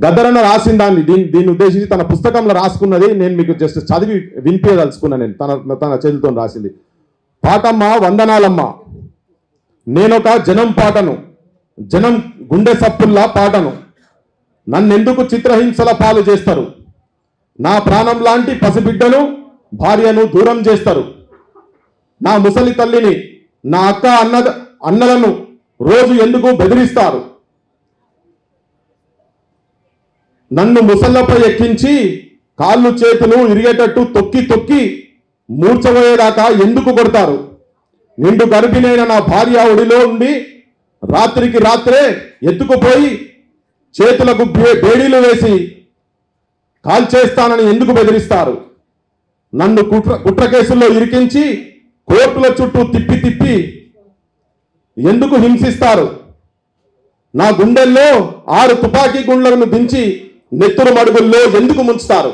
గద్దరన్న రాసిన దాన్ని దీన్ని ఉద్దేశించి తన పుస్తకంలో రాసుకున్నది నేను మీకు జస్ట్ చదివి వినిపించదలుచుకున్నాను. నేను తన చేతులతో రాసింది. పాటమ్మ వందనాలమ్మ, నేనొక జనం పాటను, జనం గుండె సప్పుల్లా పాటను, నన్నెందుకు చిత్రహింసల పాలు చేస్తారు, నా ప్రాణం లాంటి పసిబిడ్డను భార్యను దూరం చేస్తారు, నా ముసలి తల్లిని నా అక్క అన్నలను రోజు ఎందుకు బెదిరిస్తారు, నన్ను ముసళ్ళపై ఎక్కించి కాళ్ళు చేతులు ఇరిగేటట్టు తొక్కి తొక్కి మూర్చబోయేదాకా ఎందుకు కొడతారు, నిండు గర్భిణైన నా భార్య ఒడిలో ఉండి రాత్రికి రాత్రే ఎత్తుకుపోయి చేతులకు బేడీలు వేసి కాల్చేస్తానని ఎందుకు బెదిరిస్తారు, నన్ను కుట్ర కేసుల్లో ఇరికించి కోర్టుల చుట్టూ తిప్పి తిప్పి ఎందుకు హింసిస్తారు, నా గుండెల్లో 6 తుపాకీ గుండ్లను దించి నెత్తురు మడుగుల్లో ఎందుకు ముంచుతారు,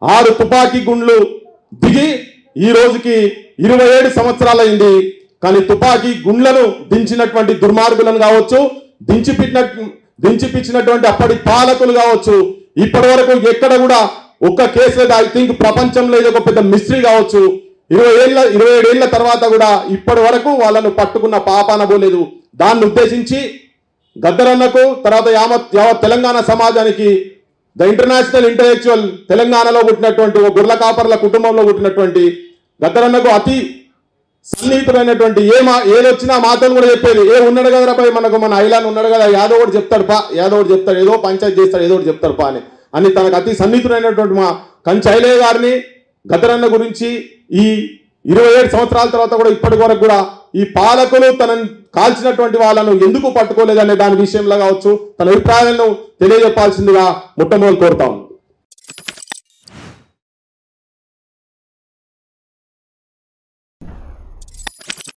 6 తుపాకీ గుండ్లు దిగి ఈ రోజుకి 27 సంవత్సరాలైంది. కానీ తుపాకీ గుండ్లను దించినటువంటి దుర్మార్గులను కావచ్చు, దించిపిచ్చినటువంటి అప్పటి పాలకులు కావచ్చు, ఇప్పటి వరకు ఎక్కడ కూడా ఒక్క కేసు లేదు. ఐ థింక్ ప్రపంచంలో ఇది ఒక పెద్ద మిస్టరీ కావచ్చు. 27 ఏళ్ల తర్వాత కూడా ఇప్పటి వరకు వాళ్ళను పట్టుకున్న పాపాన పోలేదు. దాన్ని ఉద్దేశించి గద్దరన్నకు తర్వాత యావత్ తెలంగాణ సమాజానికి ద ఇంటర్నేషనల్ ఇంటలెక్చువల్ తెలంగాణలో పుట్టినటువంటి ఒక గుర్ల కాపర్ల కుటుంబంలో పుట్టినటువంటి గద్దరన్నకు అతి సన్నిహితుడైనటువంటి ఏదొచ్చినా మాతో కూడా చెప్పేది, ఉన్నాడు కదరా పై మనకు మన ఐలాన్ ఉన్నాడు కదా, యాదో ఒకటి చెప్తాడు పా, యాదో ఒకటి చెప్తాడు, ఏదో పంచాయతీ చేస్తాడు, ఏదో ఒకటి చెప్తాడు పా అని తనకు అతి సన్నిహితుడైనటువంటి మా కంచి ఐలయ్య గారిని గద్దరన్న గురించి ఈ 27 సంవత్సరాల తర్వాత కూడా ఇప్పటి వరకు కూడా ఈ పాలకులు తనను కాల్చినటువంటి వాళ్ళను ఎందుకు పట్టుకోలేదనే దాని విషయంలో కావచ్చు తన అభిప్రాయాలను తెలియజెప్పాల్సిందిగా మొట్టమొదటి కోరుతాం.